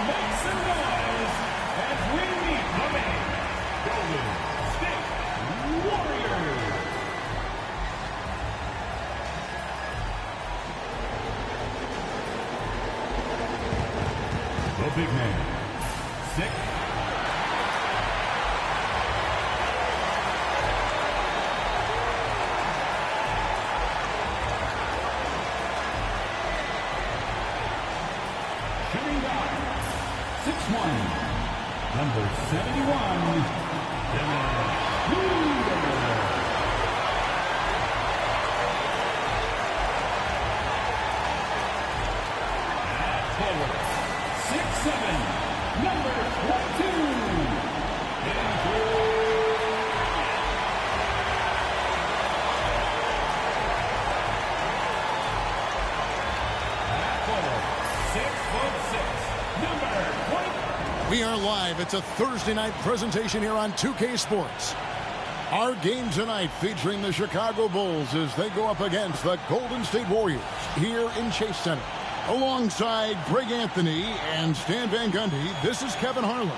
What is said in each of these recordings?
make some noise as we meet the Golden State Warriors. The big man, 6'. Shooting guard, 6'1", number 71, Dennis Schroeder. At forward, 6'7", number 22, Andrew. At forward, 6'6", number 20. We are live. It's a Thursday night presentation here on 2K Sports. Our game tonight featuring the Chicago Bulls as they go up against the Golden State Warriors here in Chase Center. Alongside Greg Anthony and Stan Van Gundy, this is Kevin Harlan.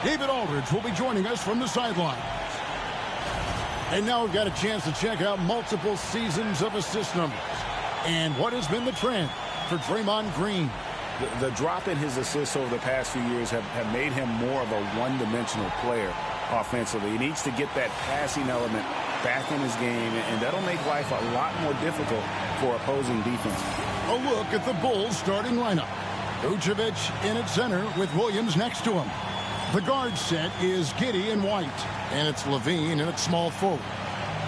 David Aldridge will be joining us from the sidelines. And now we've got a chance to check out multiple seasons of assist numbers. And what has been the trend for Draymond Green? The drop in his assists over the past few years have made him more of a one-dimensional player offensively. He needs to get that passing element back in his game, and that'll make life a lot more difficult for opposing defense. A look at the Bulls starting lineup. Vucevic in at center with Williams next to him. The guard set is Giddey and White, and it's Levine in at small forward.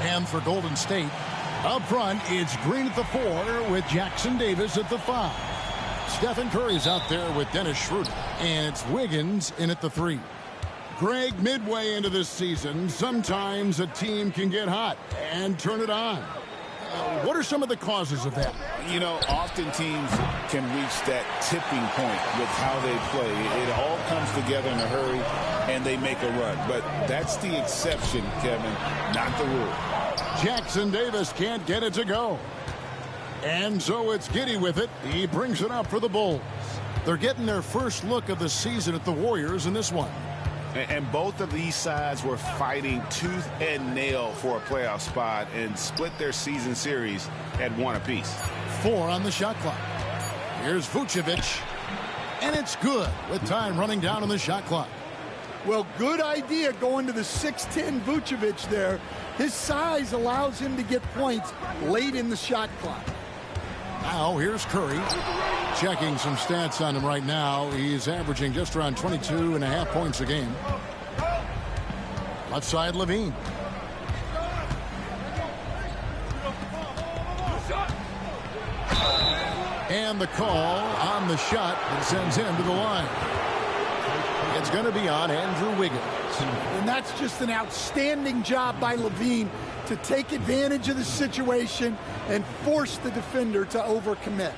And for Golden State, up front, it's Green at the 4 with Jackson Davis at the 5. Stephen Curry's out there with Dennis Schroeder, and it's Wiggins in at the 3. Greg, midway into this season, sometimes a team can get hot and turn it on. What are some of the causes of that? You know, often teams can reach that tipping point with how they play. It all comes together in a hurry, and they make a run. But that's the exception, Kevin, not the rule. Jackson Davis can't get it to go. And so it's Giddey with it. He brings it up for the Bulls. They're getting their first look of the season at the Warriors in this one. And both of these sides were fighting tooth and nail for a playoff spot and split their season series at 1 apiece. 4 on the shot clock. Here's Vucevic. And it's good with time running down on the shot clock. Well, good idea going to the 6'10 Vucevic there. His size allows him to get points late in the shot clock. Now here's Curry. Checking some stats on him right now. He's averaging just around 22.5 points a game. Left side, Levine. And the call on the shot that sends him to the line. It's going to be on Andrew Wiggins. And that's just an outstanding job by Levine to take advantage of the situation and force the defender to overcommit.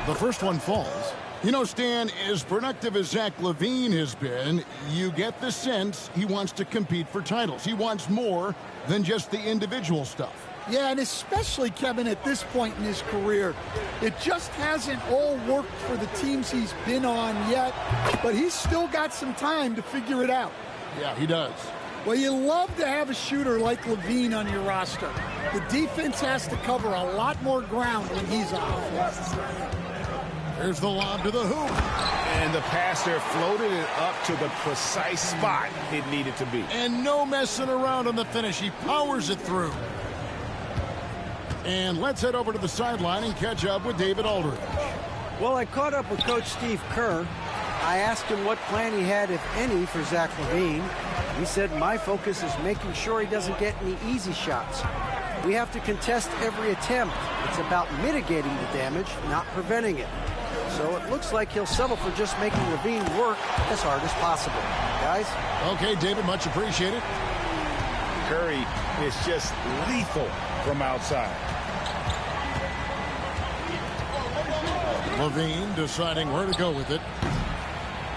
The first one falls. You know, Stan, as productive as Zach LaVine has been, you get the sense he wants to compete for titles. He wants more than just the individual stuff. Yeah, and especially, Kevin, at this point in his career, it just hasn't all worked for the teams he's been on yet, but he's still got some time to figure it out. Yeah, he does. Well, you love to have a shooter like Levine on your roster. The defense has to cover a lot more ground when he's on. There's the lob to the hoop. And the pass there floated it up to the precise spot it needed to be. And no messing around on the finish. He powers it through. And let's head over to the sideline and catch up with David Aldridge. Well, I caught up with Coach Steve Kerr. I asked him what plan he had, if any, for Zach LaVine. He said, my focus is making sure he doesn't get any easy shots. We have to contest every attempt. It's about mitigating the damage, not preventing it. So it looks like he'll settle for just making LaVine work as hard as possible. Guys? Okay, David, much appreciated. Curry is just lethal from outside. LaVine deciding where to go with it.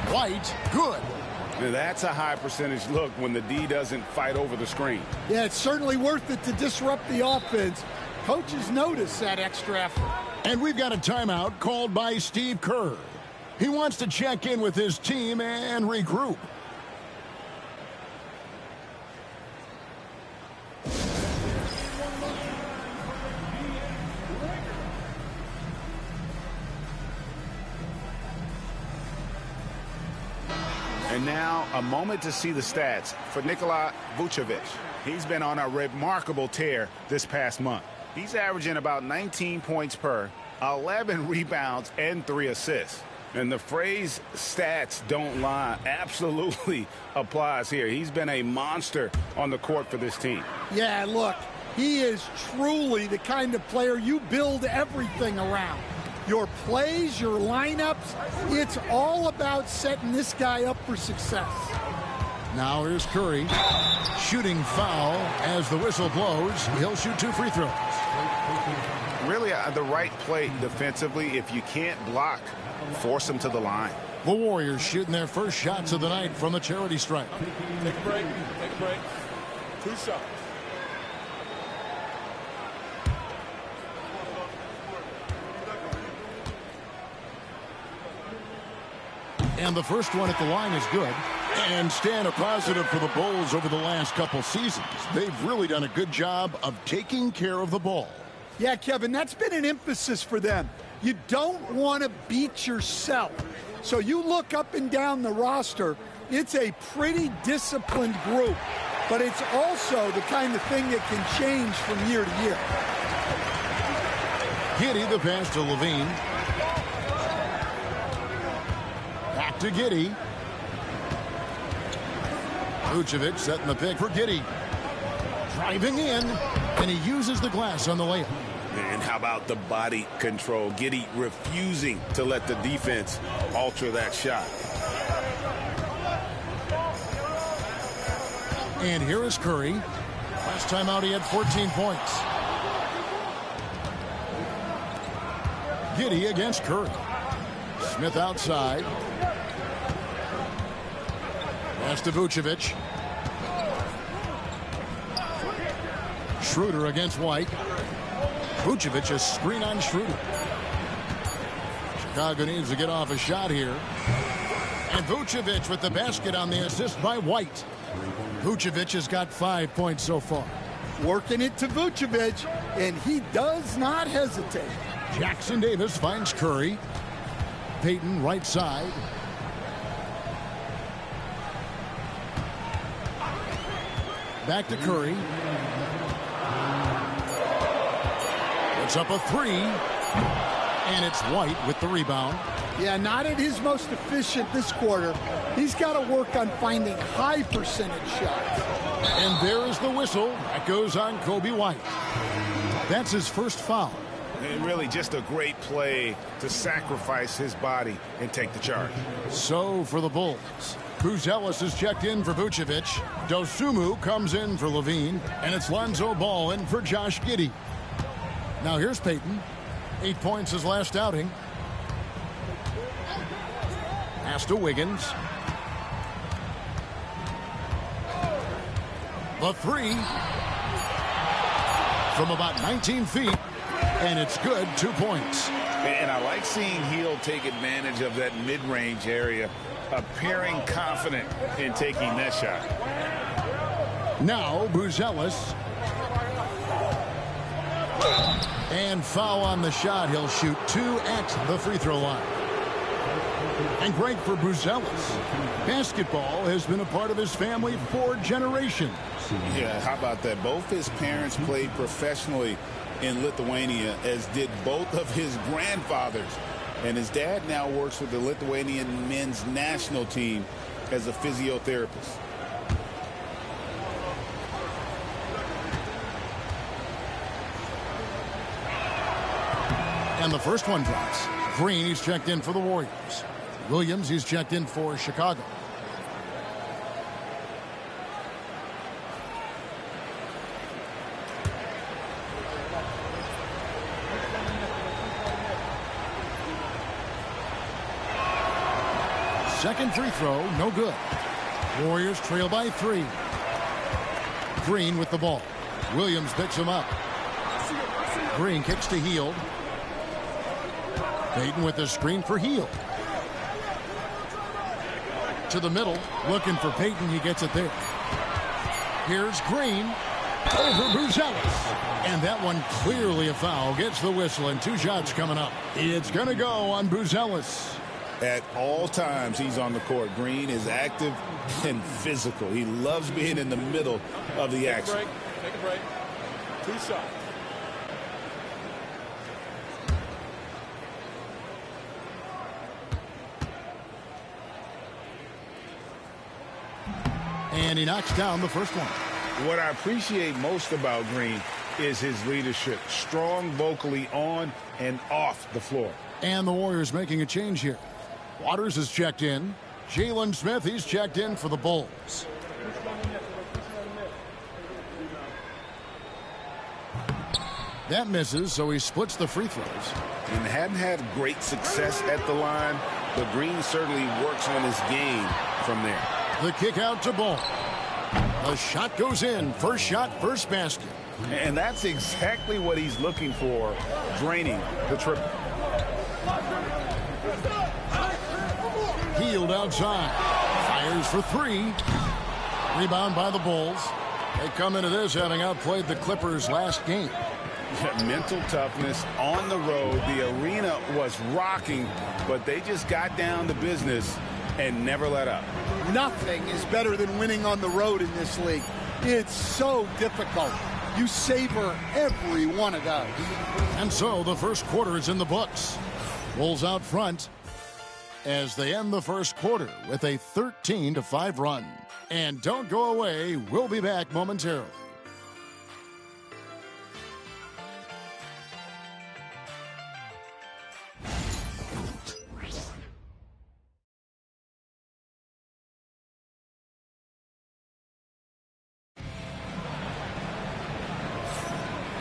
White, good. Now, that's a high percentage look when the D doesn't fight over the screen. Yeah, it's certainly worth it to disrupt the offense. Coaches notice that extra effort. And we've got a timeout called by Steve Kerr. He wants to check in with his team and regroup. And now a moment to see the stats for Nikola Vucevic. He's been on a remarkable tear this past month. He's averaging about 19 points per, 11 rebounds, and 3 assists. And the phrase stats don't lie absolutely applies here. He's been a monster on the court for this team. Yeah, look, he is truly the kind of player you build everything around. Your plays, your lineups, it's all about setting this guy up for success. Now here's Curry. Shooting foul as the whistle blows. He'll shoot 2 free throws. Really the right play defensively. If you can't block, force him to the line. The Warriors shooting their first shots of the night from the charity stripe. Take a break. Take a break. 2 shots. And the first one at the line is good. And stand a positive for the Bulls over the last couple seasons. They've really done a good job of taking care of the ball. Yeah, Kevin, that's been an emphasis for them. You don't want to beat yourself. So you look up and down the roster, it's a pretty disciplined group. But it's also the kind of thing that can change from year to year. Giddey, the pass to Levine. Back to Giddey. Vucevic setting the pick for Giddey. Driving in, and he uses the glass on the layup. And how about the body control? Giddey refusing to let the defense alter that shot. And here is Curry. Last time out he had 14 points. Giddey against Curry. Smith outside. Pass to Vucevic. Schroeder against White. Vucevic a screen on Schroeder. Chicago needs to get off a shot here. And Vucevic with the basket on the assist by White. Vucevic has got 5 points so far. Working it to Vucevic, and he does not hesitate. Jackson Davis finds Curry. Payton right side. Back to Curry. Puts up a 3. And it's White with the rebound. Yeah, not at his most efficient this quarter. He's got to work on finding high percentage shots. And there is the whistle. That goes on Coby White. That's his first foul. And really just a great play to sacrifice his body and take the charge. So for the Bulls, Buzelis is checked in for Vucevic. Dosunmu comes in for Levine. And it's Lonzo Ball in for Josh Giddey. Now here's Payton. 8 points his last outing. Pass to Wiggins. The 3. From about 19 feet. And it's good, 2 points. And I like seeing Hield take advantage of that mid-range area, appearing confident in taking that shot. Now Buzelis. And foul on the shot. He'll shoot 2 at the free throw line. And great for Buzelis. Basketball has been a part of his family for generations. Yeah, how about that? Both his parents played professionally in Lithuania, as did both of his grandfathers. And his dad now works with the Lithuanian men's national team as a physiotherapist. And the first one drops. Green, he's checked in for the Warriors. Williams, he's checked in for Chicago. Second free throw, no good. Warriors trail by 3. Green with the ball. Williams picks him up. Green kicks to Hield. Payton with the screen for Hield. To the middle, looking for Payton. He gets it there. Here's Green over Buzelis. And that one clearly a foul. Gets the whistle and 2 shots coming up. It's going to go on Buzelis. At all times, he's on the court. Green is active and physical. He loves being in the middle of the action. Take a break. 2 shots. And he knocks down the first one. What I appreciate most about Green is his leadership. Strong vocally on and off the floor. And the Warriors making a change here. Waters is checked in. Jalen Smith, he's checked in for the Bulls. That misses, so he splits the free throws. And hadn't had great success at the line, but Green certainly works on his game from there. The kick out to Ball. The shot goes in. First shot, first basket. And that's exactly what he's looking for, draining the triple. Hield outside. Fires for 3. Rebound by the Bulls. They come into this having outplayed the Clippers last game. Mental toughness on the road. The arena was rocking, but they just got down to business and never let up. Nothing is better than winning on the road in this league. It's so difficult. You savor every one of those. And so the first quarter is in the books. Bulls out front as they end the first quarter with a 13-5 run. And don't go away. We'll be back momentarily.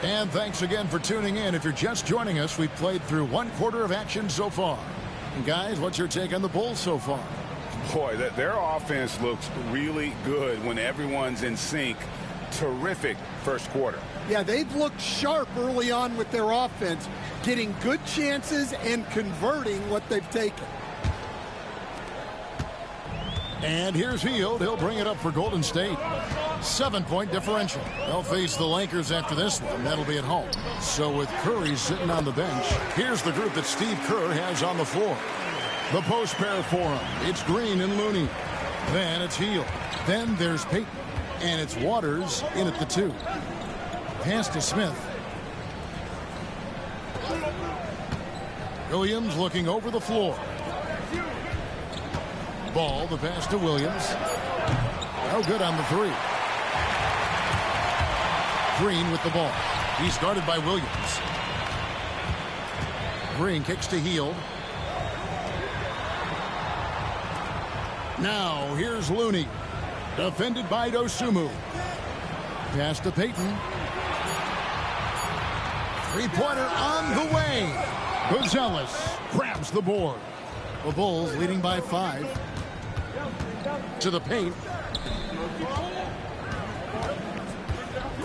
And thanks again for tuning in. If you're just joining us, we've played through 1 quarter of action so far. And guys, what's your take on the Bulls so far? Boy, their offense looks really good when everyone's in sync. Terrific first quarter. Yeah, they've looked sharp early on with their offense, getting good chances and converting what they've taken. And here's Hield. He'll bring it up for Golden State. 7-point differential. They'll face the Lakers after this one. That'll be at home. So with Curry sitting on the bench, here's the group that Steve Kerr has on the floor. The post pair for him. It's Green and Looney. Then it's Hield. Then there's Payton. And it's Waters in at the 2. Pass to Smith. Williams looking over the floor. Ball, the pass to Williams. No good on the 3. Green with the ball. He's guarded by Williams. Green kicks to Hield. Now here's Looney. Defended by Dosunmu. Pass to Payton. 3-pointer on the way. Buzelis grabs the board. The Bulls leading by 5. To the paint.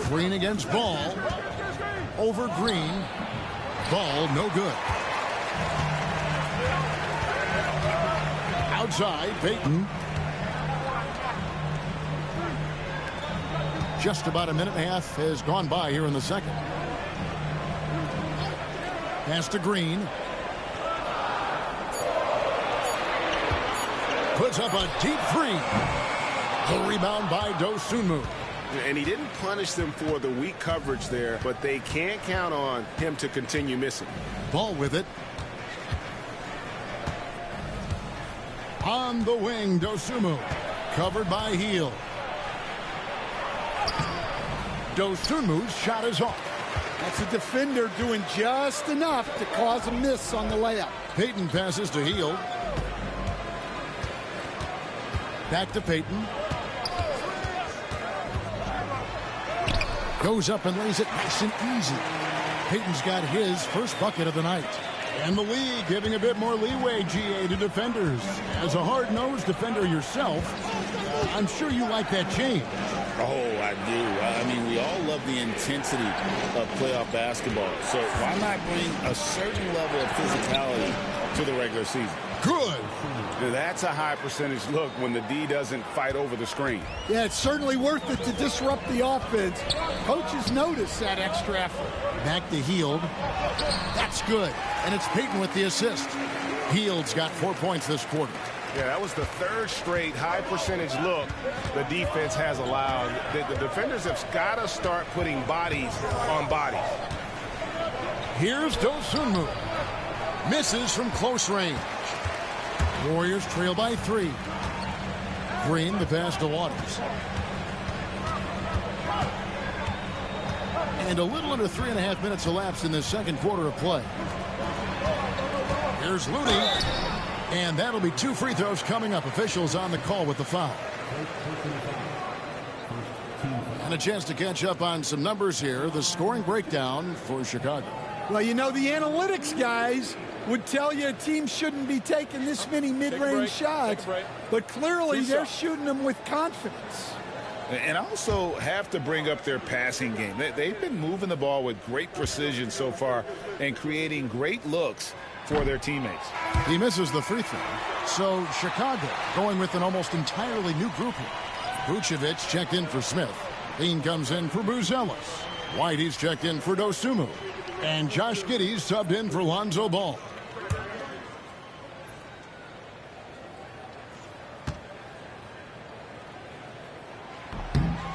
Green against Ball. Over Green. Ball no good. Outside, Payton. Just about a minute and a half has gone by here in the second. Pass to Green. Puts up a deep 3. The rebound by Dosunmu. And he didn't punish them for the weak coverage there, but they can't count on him to continue missing. Ball with it. On the wing, Dosunmu. Covered by Hield. Dosunmu's shot is off. That's a defender doing just enough to cause a miss on the layup. Payton passes to Hield. Back to Payton. Goes up and lays it nice and easy. Payton's got his first bucket of the night. And the league giving a bit more leeway, GA, to defenders. As a hard-nosed defender yourself, I'm sure you like that change. Oh, I do. I mean, we all love the intensity of playoff basketball. So why not bring a certain level of physicality to the regular season? Good. That's a high percentage look when the D doesn't fight over the screen. Yeah, it's certainly worth it to disrupt the offense. Coaches notice that extra effort. Back to Hield. That's good. And it's Payton with the assist. Hield's got 4 points this quarter. Yeah, that was the third straight high percentage look the defense has allowed. The defenders have got to start putting bodies on bodies. Here's Dosunmu. Misses from close range. Warriors trail by 3. Green, the pass to Waters. And a little under 3.5 minutes elapsed in the second quarter of play. Here's Looney. And that'll be 2 free throws coming up. Officials on the call with the foul. And a chance to catch up on some numbers here. The scoring breakdown for Chicago. Well, you know, the analytics guys would tell you a team shouldn't be taking this many mid-range shots, but clearly they're shooting them with confidence. And I also have to bring up their passing game. They've been moving the ball with great precision so far and creating great looks for their teammates. He misses the free throw. So Chicago going with an almost entirely new group here. Vucevic checked in for Smith. Lean comes in for Buzelis. Whitey's checked in for Dosunmu. And Josh Giddey's subbed in for Lonzo Ball.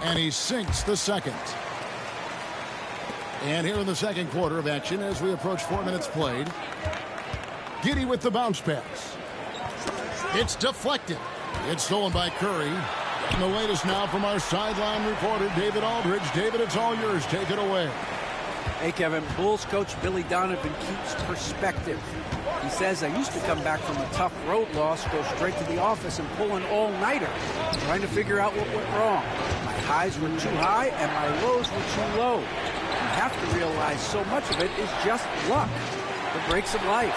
And he sinks the second. And here in the second quarter of action as we approach 4 minutes played. Giddey with the bounce pass. It's deflected. It's stolen by Curry. And the latest now from our sideline reporter, David Aldridge. David, it's all yours. Take it away. Hey, Kevin, Bulls coach Billy Donovan keeps perspective. He says, I used to come back from a tough road loss, go straight to the office and pull an all-nighter, trying to figure out what went wrong. My highs were too high and my lows were too low. You have to realize so much of it is just luck, the breaks of life.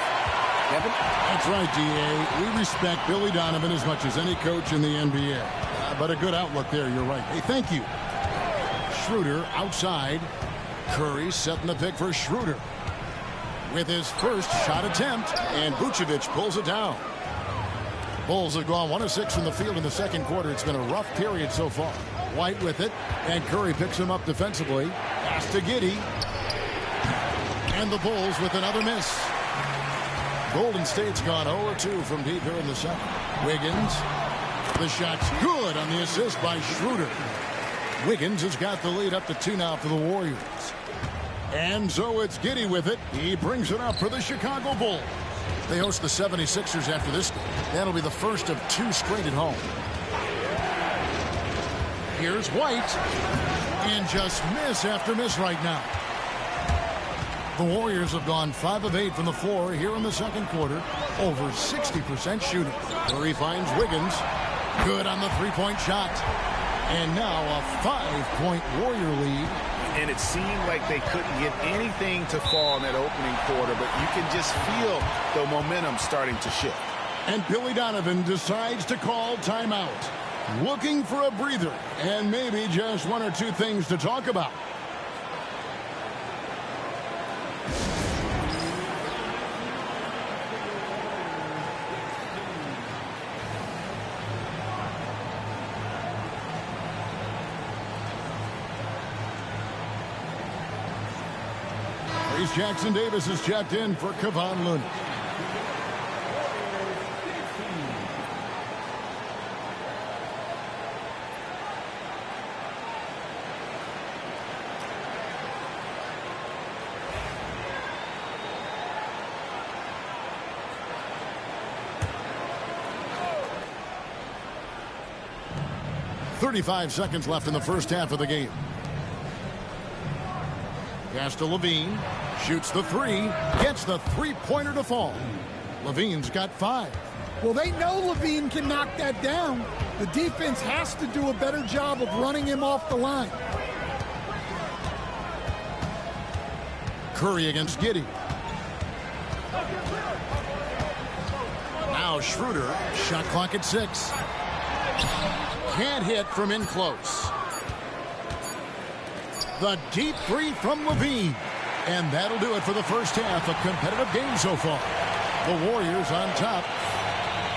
Kevin? That's right, D.A. We respect Billy Donovan as much as any coach in the NBA. But a good outlook there, you're right. Hey, thank you. Schroeder outside. Curry setting the pick for Schroeder. With his first shot attempt, and Vucevic pulls it down. Bulls have gone 1 of 6 from the field in the second quarter. It's been a rough period so far. White with it, and Curry picks him up defensively. Pass to Giddey. And the Bulls with another miss. Golden State's gone 0-2 from deep here in the second. Wiggins. The shot's good on the assist by Schroeder. Wiggins has got the lead up to 2 now for the Warriors. And so it's Giddey with it. He brings it up for the Chicago Bulls. They host the 76ers after this game. That'll be the first of 2 straight at home. Here's White. And just miss after miss right now. The Warriors have gone 5 of 8 from the floor here in the second quarter. Over 60% shooting. Curry finds Wiggins. Good on the three-point shot. And now a 5-point Warrior lead. And it seemed like they couldn't get anything to fall in that opening quarter, but you can just feel the momentum starting to shift. And Billy Donovan decides to call timeout. Looking for a breather and maybe just 1 or 2 things to talk about. Jackson Davis is checked in for Kevon Looney. .35 seconds left in the first half of the game. Pass to Levine. Shoots the 3. Gets the three-pointer to fall. Levine's got 5. Well, they know Levine can knock that down. The defense has to do a better job of running him off the line. Curry against Giddey. Now Schroeder, shot clock at 6. Can't hit from in close. The deep three from Levine. And that'll do it for the first half. A competitive game so far. The Warriors on top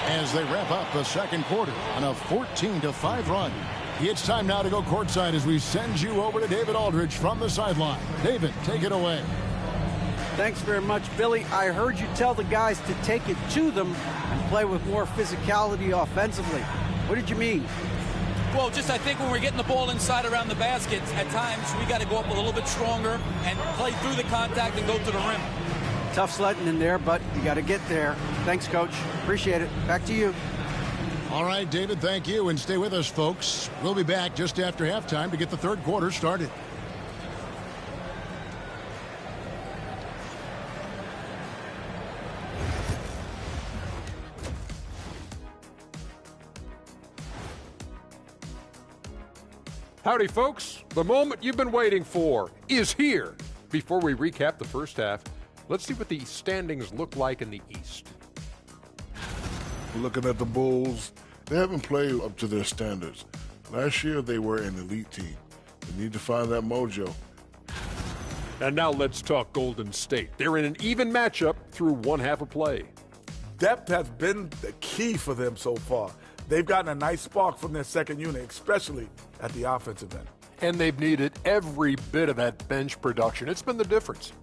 as they wrap up the second quarter on a 14-5 run. It's time now to go courtside as we send you over to David Aldridge from the sideline. David, take it away. Thanks very much, Billy. I heard you tell the guys to take it to them and play with more physicality offensively. What did you mean? Well, just I think when we're getting the ball inside around the basket, at times we got to go up a little bit stronger and play through the contact and go to the rim. Tough sledding in there, but you got to get there. Thanks, Coach. Appreciate it. Back to you. All right, David, thank you. And stay with us, folks. We'll be back just after halftime to get the third quarter started. Howdy, folks. The moment you've been waiting for is here. Before we recap the first half, let's see what the standings look like in the East. Looking at the Bulls, they haven't played up to their standards. Last year, they were an elite team. They need to find that mojo. And now let's talk Golden State. They're in an even matchup through one half of play. Depth has been the key for them so far. They've gotten a nice spark from their second unit, especially at the offensive end. And they've needed every bit of that bench production. It's been the difference.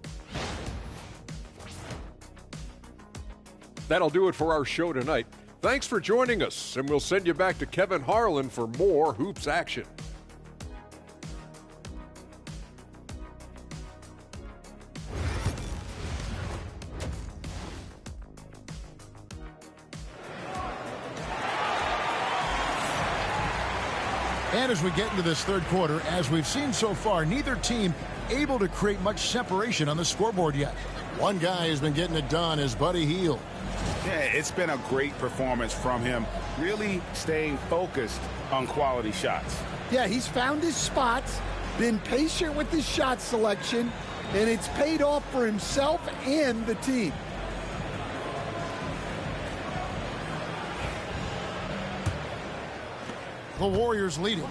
That'll do it for our show tonight. Thanks for joining us, and we'll send you back to Kevin Harlan for more hoops action. And as we get into this third quarter, as we've seen so far, neither team able to create much separation on the scoreboard yet. One guy has been getting it done is Buddy Hield. Yeah, it's been a great performance from him, really staying focused on quality shots. Yeah, he's found his spots, been patient with his shot selection, and it's paid off for himself and the team. The Warriors leading.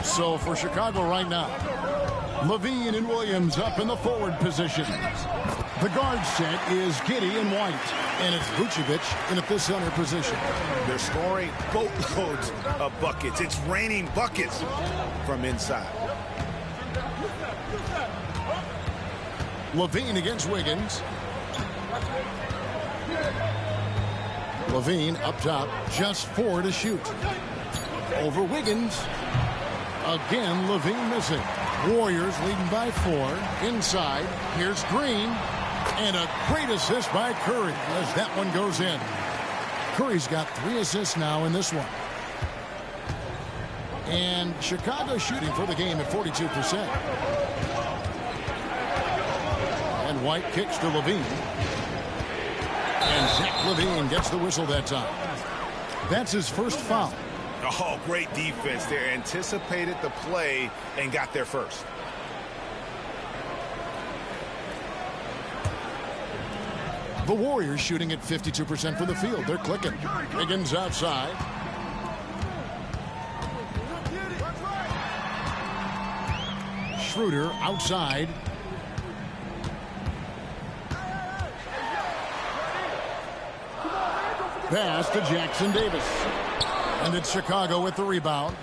So for Chicago right now, Levine and Williams up in the forward position. The guard set is Giddey and White, and it's Vucevic in at the center position. They're scoring boatloads of buckets. It's raining buckets from inside. Levine against Wiggins. Levine up top, just 4 to shoot. Over Wiggins. Again, Levine missing. Warriors leading by 4. Inside, here's Green. And a great assist by Curry as that one goes in. Curry's got 3 assists now in this one. And Chicago shooting for the game at 42%. And White kicks to Levine. And Zach Levine gets the whistle that time. That's his first foul. Oh, great defense there. Anticipated the play and got there first. The Warriors shooting at 52% from the field. They're clicking. Higgins outside. Schroeder outside. Pass to Jackson Davis. And it's Chicago with the rebound.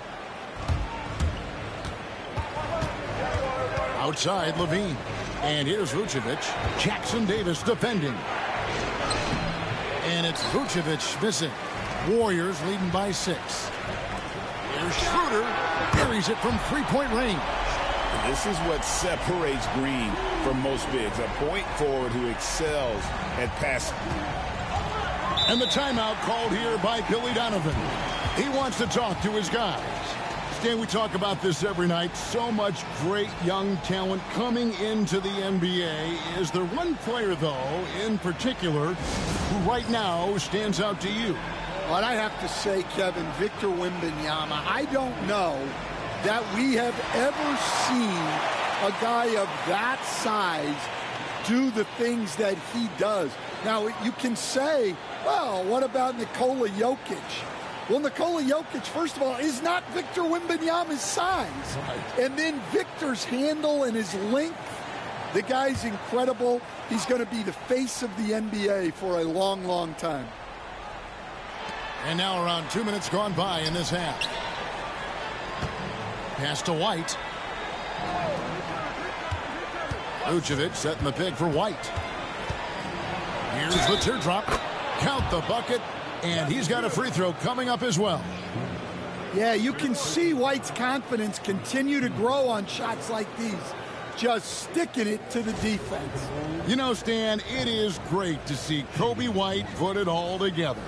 Outside, Levine. And here's Vucevic. Jackson Davis defending. And it's Vucevic missing. Warriors leading by 6. Here's Schroeder. Carries it from three-point range. This is what separates Green from most bigs. A point forward who excels at passing. And the timeout called here by Billy Donovan. He wants to talk to his guys. Stan, we talk about this every night. So much great young talent coming into the NBA. Is there one player, though, in particular, who right now stands out to you? Well, I have to say, Kevin, Victor Wembanyama, I don't know that we have ever seen a guy of that size do the things that he does. Now, you can say, well, what about Nikola Jokic? Well, Nikola Jokic, first of all, is not Victor Wembanyama's size. Right. And then Victor's handle and his length, the guy's incredible. He's going to be the face of the NBA for a long, long time. And now around 2 minutes gone by in this half. Pass to White. Vucevic setting the pick for White. Here's the teardrop. Count the bucket. And he's got a free throw coming up as well. Yeah, you can see White's confidence continue to grow on shots like these. Just sticking it to the defense. You know, Stan, it is great to see Coby White put it all together.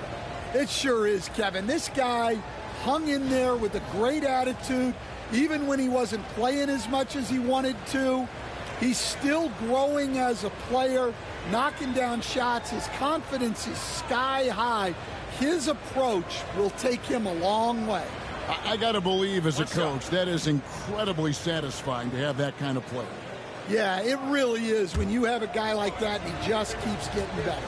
It sure is, Kevin. This guy hung in there with a great attitude. Even when he wasn't playing as much as he wanted to, he's still growing as a player, knocking down shots. His confidence is sky high. His approach will take him a long way. I got to believe as a coach that is incredibly satisfying to have that kind of play. Yeah, it really is when you have a guy like that and he just keeps getting better.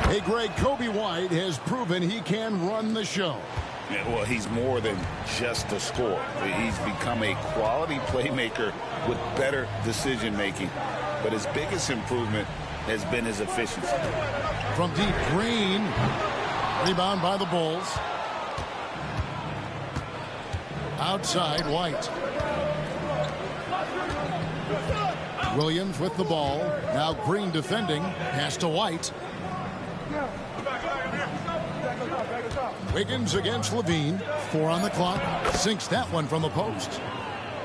Hey, Greg, Coby White has proven he can run the show. Yeah, well, he's more than just a scorer. He's become a quality playmaker with better decision-making. But his biggest improvement has been his efficiency. From deep, Green. Rebound by the Bulls. Outside, White. Williams with the ball. Now Green defending. Pass to White. Wiggins against Levine. 4 on the clock. Sinks that one from the post.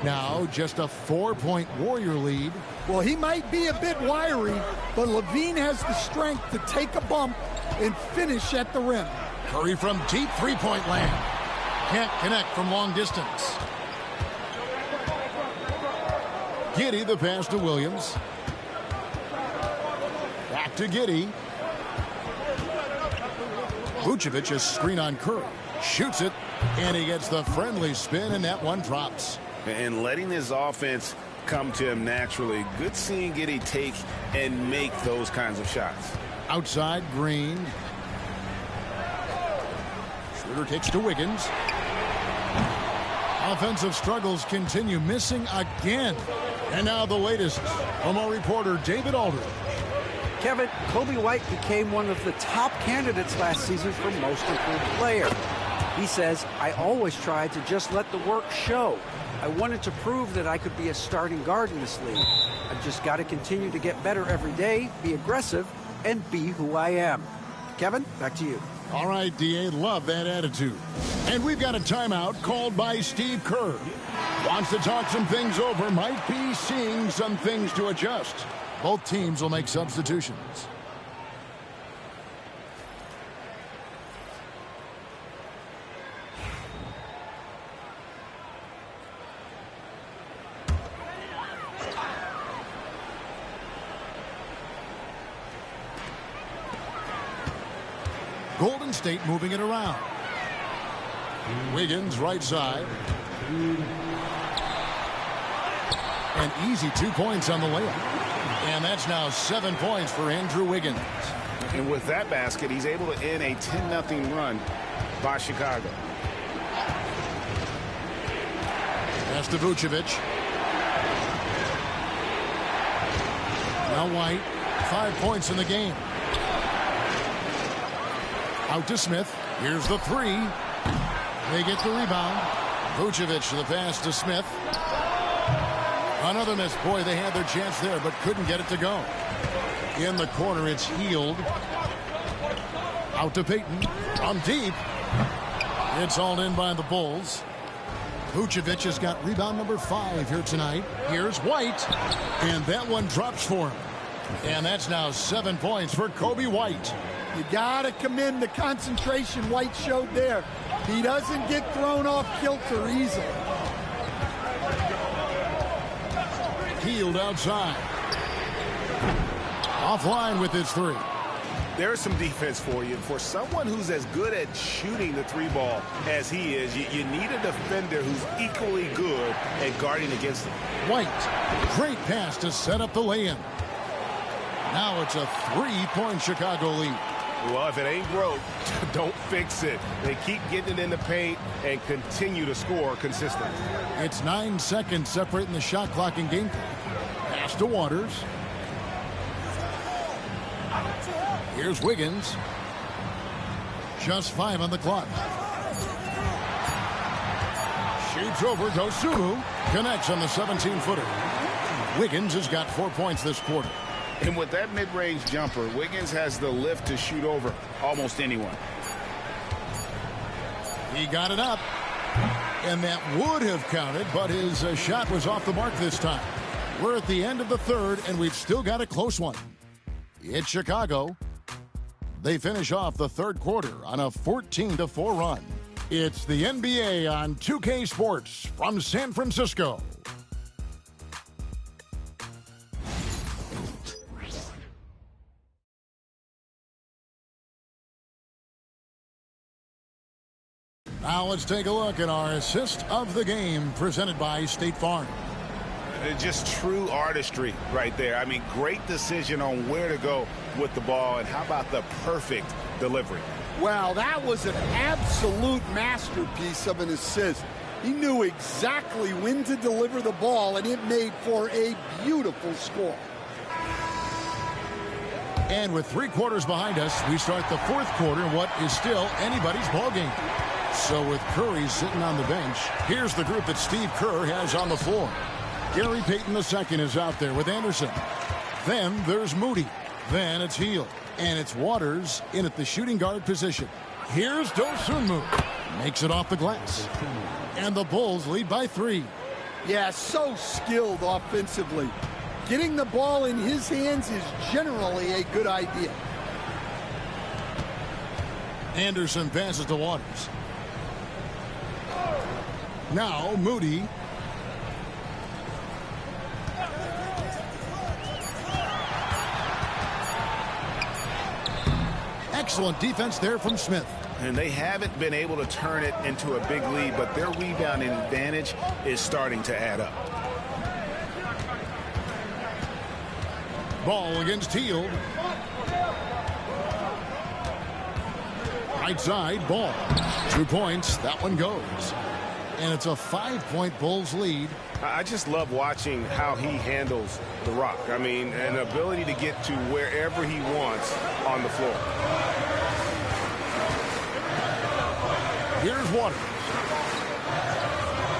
Now just a 4-point Warrior lead. Well, he might be a bit wiry, but Levine has the strength to take a bump and finish at the rim. Curry from deep three-point land. Can't connect from long distance. Giddey the pass to Williams. Back to Giddey. Vucevic a screen on Curry. Shoots it, and he gets the friendly spin, and that one drops. And letting his offense come to him naturally. Good seeing Giddey take and make those kinds of shots. Outside, Green. Schroeder kicks to Wiggins. Offensive struggles continue, missing again. And now the latest from our reporter, David Aldridge. Kevin, Coby White became one of the top candidates last season for Most Improved Player. He says, I always tried to just let the work show. I wanted to prove that I could be a starting guard in this league. I've just got to continue to get better every day, be aggressive, and be who I am. Kevin, back to you. All right, D.A., love that attitude. And we've got a timeout called by Steve Kerr. Wants to talk some things over, might be seeing some things to adjust. Both teams will make substitutions. Golden State moving it around. Wiggins right side. And easy 2 points on the layup. And that's now 7 points for Andrew Wiggins. And with that basket, he's able to end a 10-0 run by Chicago. Pass to Vucevic. Now White. 5 points in the game. Out to Smith. Here's the three. They get the rebound. Vucevic the pass to Smith. Another miss. Boy, they had their chance there, but couldn't get it to go. In the corner, it's Hield. Out to Payton. From deep. It's all in by the Bulls. Vucevic has got rebound number 5 here tonight. Here's White. And that one drops for him. And that's now 7 points for Coby White. You got to commend the concentration White showed there. He doesn't get thrown off kilter easily. Hield outside. Offline with his three. There's some defense for you. For someone who's as good at shooting the three ball as he is, you need a defender who's equally good at guarding against him. White, great pass to set up the lay-in. Now it's a 3-point Chicago lead. Well, if it ain't broke, don't fix it. They keep getting it in the paint and continue to score consistently. It's 9 seconds separating the shot clock and game clock. Pass to Waters. Here's Wiggins. Just 5 on the clock. Shoots over Dosunmu. Connects on the 17-footer. Wiggins has got 4 points this quarter. And with that mid-range jumper, Wiggins has the lift to shoot over almost anyone. He got it up. And that would have counted, but his shot was off the mark this time. We're at the end of the third, and we've still got a close one. It's Chicago. They finish off the third quarter on a 14-4 run. It's the NBA on 2K Sports from San Francisco. Now let's take a look at our assist of the game presented by State Farm. Just true artistry right there. I mean, great decision on where to go with the ball, and how about the perfect delivery? Wow, that was an absolute masterpiece of an assist. He knew exactly when to deliver the ball, and it made for a beautiful score. And with 3 quarters behind us, we start the fourth quarter in what is still anybody's ball game. So with Curry sitting on the bench, here's the group that Steve Kerr has on the floor. Gary Payton II is out there with Anderson. Then there's Moody. Then it's Hield. And it's Waters in at the shooting guard position. Here's Dosunmu. Makes it off the glass. And the Bulls lead by 3. Yeah, so skilled offensively. Getting the ball in his hands is generally a good idea. Anderson passes to Waters. Now Moody. Excellent defense there from Smith. And they haven't been able to turn it into a big lead, but their rebounding advantage is starting to add up. Ball against Hield. Right side, Ball. 2 points. That one goes. And it's a 5-point Bulls lead. I just love watching how he handles the rock. I mean, an ability to get to wherever he wants on the floor. Here's Waters.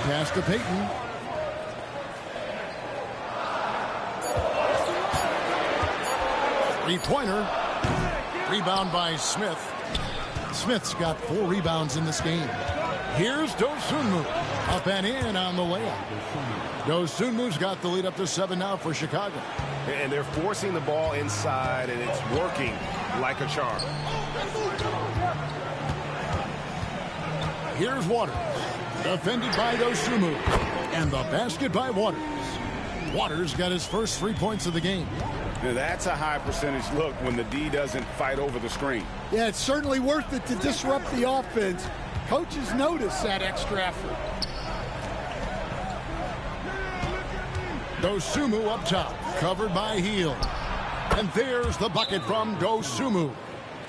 Pass to Payton. Three-pointer. Rebound by Smith. Smith's got 4 rebounds in this game. Here's Dosunmu. Up and in on the layup. Dosunmu's got the lead up to 7 now for Chicago. And they're forcing the ball inside, and it's working like a charm. Here's Waters. Defended by Dosunmu. And the basket by Waters. Waters got his first 3 points of the game. Now that's a high percentage look when the D doesn't fight over the screen. Yeah, it's certainly worth it to disrupt the offense. Coaches notice that extra effort. Dosunmu up top, covered by Hield. And there's the bucket from Dosunmu.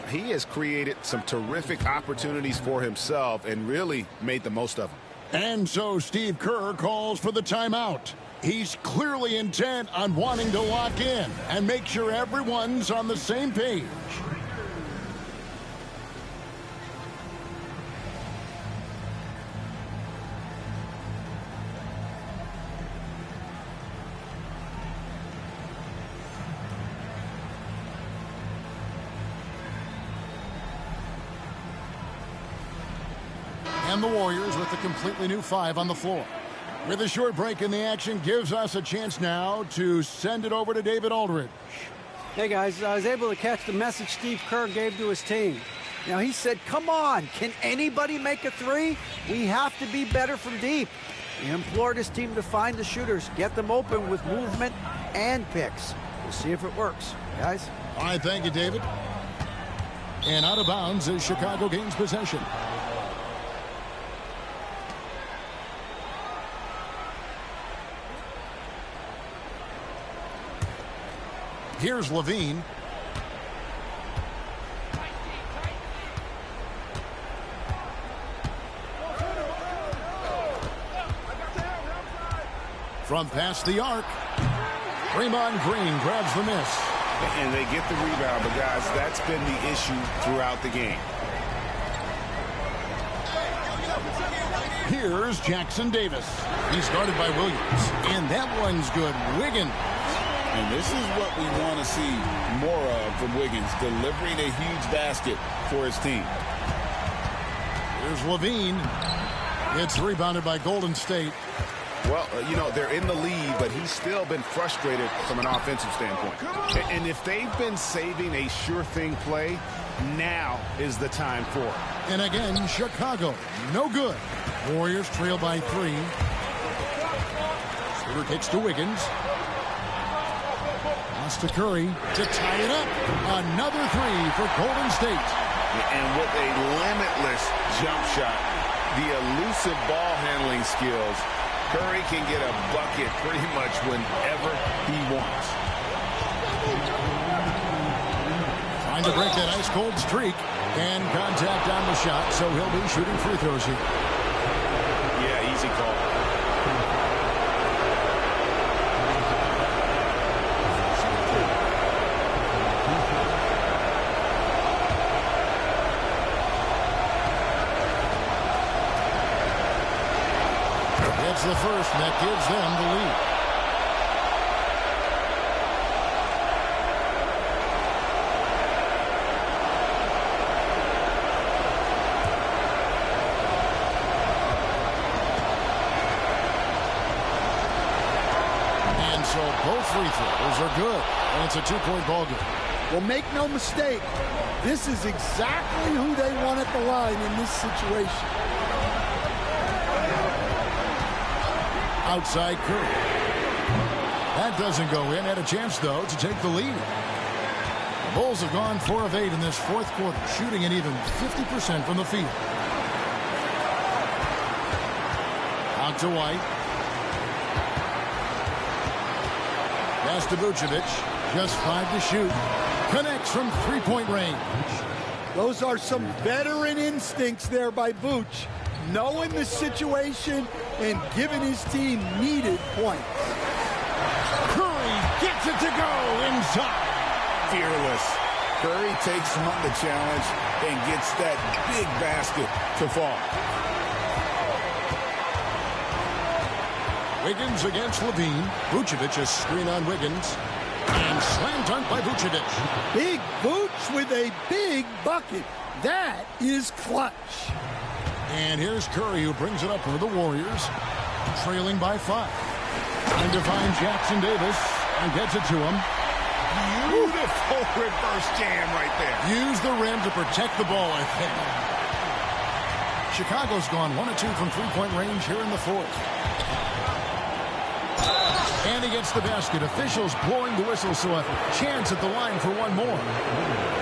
He has created some terrific opportunities for himself and really made the most of them. And so Steve Kerr calls for the timeout. He's clearly intent on wanting to lock in and make sure everyone's on the same page. And the Warriors with a completely new 5 on the floor. With a short break in the action gives us a chance now to send it over to David Aldridge. Hey, guys, I was able to catch the message Steve Kerr gave to his team. Now, he said, come on, can anybody make a 3? We have to be better from deep. He implored his team to find the shooters, get them open with movement and picks. We'll see if it works, guys. All right, thank you, David. And out of bounds as Chicago gains possession. Here's Levine. From past the arc, Draymond Green grabs the miss. And they get the rebound, but guys, that's been the issue throughout the game. Here's Jackson Davis. He's guarded by Williams. And that one's good. Wiggins. And this is what we want to see more of from Wiggins, delivering a huge basket for his team. Here's Levine. It's rebounded by Golden State. Well, you know, they're in the lead, but he's still been frustrated from an offensive standpoint. And if they've been saving a sure thing play, now is the time for it. And again, Chicago, no good. Warriors trail by 3. Shooter kicks to Wiggins. Pass to Curry to tie it up. Another 3 for Golden State. And with a limitless jump shot, the elusive ball handling skills, Curry can get a bucket pretty much whenever he wants. Trying to break that ice-cold streak. And contact on the shot, so he'll be shooting free throws here. Yeah, easy call. It's the first, and that gives them the lead. And so both free throws are good, and it's a 2-point ball game. Well, make no mistake, this is exactly who they want at the line in this situation. Outside Curry. That doesn't go in. Had a chance, though, to take the lead. The Bulls have gone 4 of 8 in this fourth quarter, shooting an even 50% from the field. Out to White. Pass to Vucevic. Just 5 to shoot. Connects from 3-point range. Those are some veteran instincts there by Vooch, knowing the situation and giving his team needed points. Curry gets it to go inside. Fearless. Curry takes on the challenge and gets that big basket to fall. Wiggins against Levine. Vucevic a screen on Wiggins. And slam dunk by Vucevic. Big Vooch with a big bucket. That is clutch. And here's Curry, who brings it up for the Warriors, trailing by 5. Trying to find Jackson Davis and gets it to him. Beautiful reverse jam right there. Use the rim to protect the ball, I think. Chicago's gone 1 of 2 from 3-point range here in the fourth. And he gets the basket. Officials blowing the whistle, so a chance at the line for one more.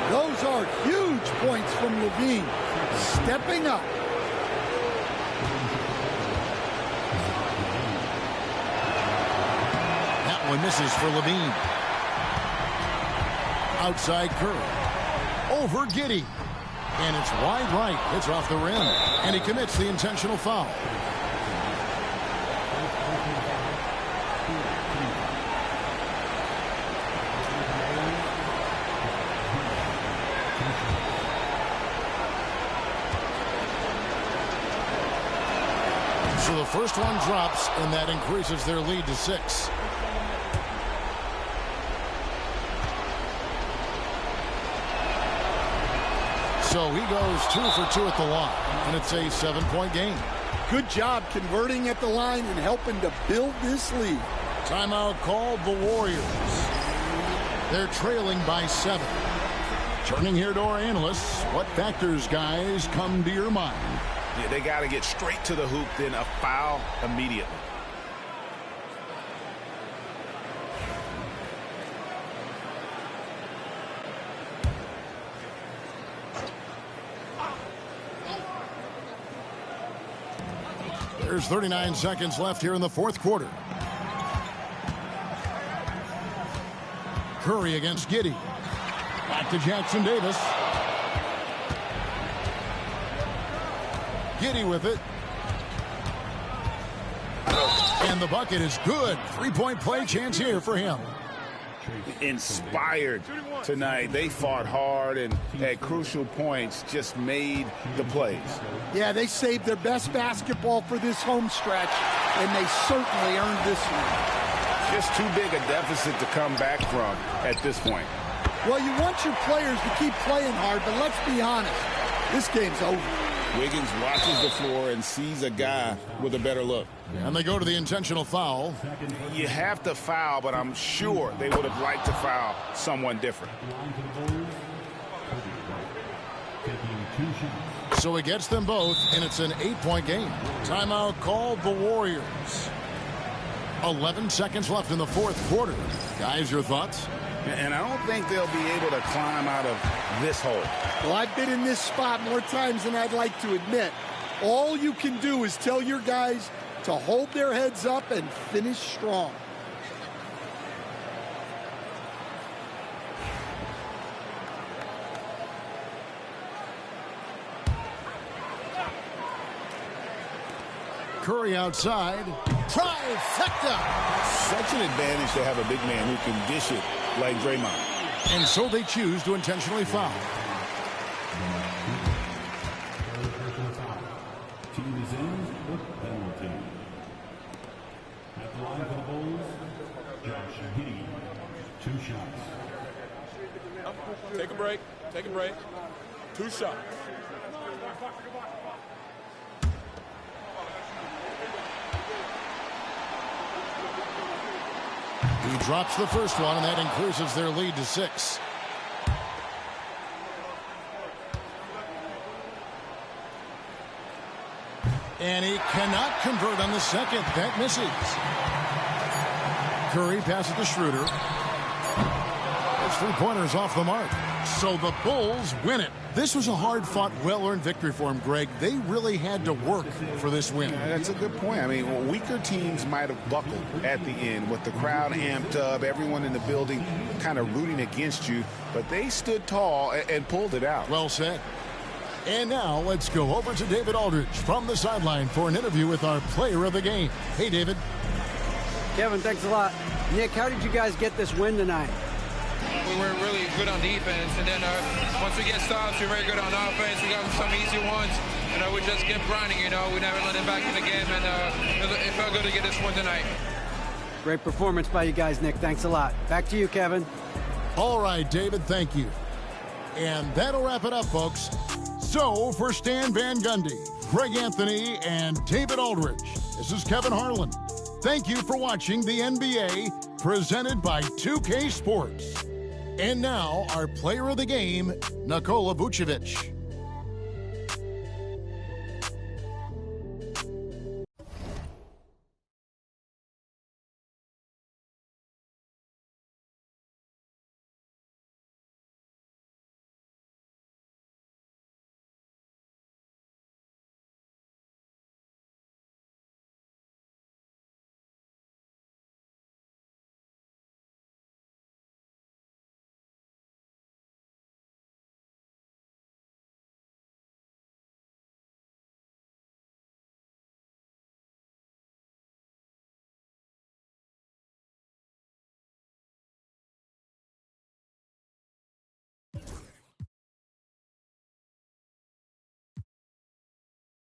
Those are huge points from Levine. Stepping up. That one misses for Levine. Outside Curry. Over Giddey. And it's wide right. It's off the rim. And he commits the intentional foul. So the first one drops, and that increases their lead to 6. So he goes 2 for 2 at the line, and it's a 7-point game. Good job converting at the line and helping to build this lead. Timeout called the Warriors. They're trailing by 7. Turning here to our analysts, what factors, guys, come to your mind? Yeah, they got to get straight to the hoop, then a foul immediately. There's 39 seconds left here in the fourth quarter. Curry against Giddey. Back to Jackson Davis. Giddey with it. And the bucket is good. Three-point play chance here for him. Inspired tonight. They fought hard and at crucial points just made the plays. Yeah, they saved their best basketball for this home stretch, and they certainly earned this one. Just too big a deficit to come back from at this point. Well, you want your players to keep playing hard, but let's be honest, this game's over. Wiggins watches the floor and sees a guy with a better look. And they go to the intentional foul. You have to foul, but I'm sure they would have liked to foul someone different. So he gets them both, and it's an 8-point game. Timeout called the Warriors. 11 seconds left in the fourth quarter. Guys, your thoughts? And I don't think they'll be able to climb out of this hole. Well, I've been in this spot more times than I'd like to admit. All you can do is tell your guys to hold their heads up and finish strong. Curry outside. Trifecta! Such an advantage to have a big man who can dish it like Draymond. And so they choose to intentionally foul. Team is in with penalty. At the line for the Bulls, Josh Giddey. 2 shots. Take a break. Take a break. 2 shots. He drops the first one, and that increases their lead to 6. And he cannot convert on the second. That misses. Curry passes to Schroeder. Those 3-pointers off the mark. So the Bulls win it. This was a hard-fought, well-earned victory for him, Greg. They really had to work for this win. That's a good point. I mean, weaker teams might have buckled at the end with the crowd amped up, everyone in the building kind of rooting against you, but they stood tall and pulled it out. Well said. And now let's go over to David Aldridge from the sideline for an interview with our player of the game. Hey, David. Kevin, thanks a lot. Nick, how did you guys get this win tonight? We were really good on defense, and then once we get stops, we're very good on offense. We got some easy ones, we just kept grinding, we never let it back in the game, and it felt good to get this one tonight. Great performance by you guys, Nick. Thanks a lot. Back to you, Kevin. All right, David, thank you. And that'll wrap it up, folks. So, for Stan Van Gundy, Greg Anthony, and David Aldridge, this is Kevin Harlan. Thank you for watching the NBA, presented by 2K Sports. And now, our player of the game, Nikola Vucevic.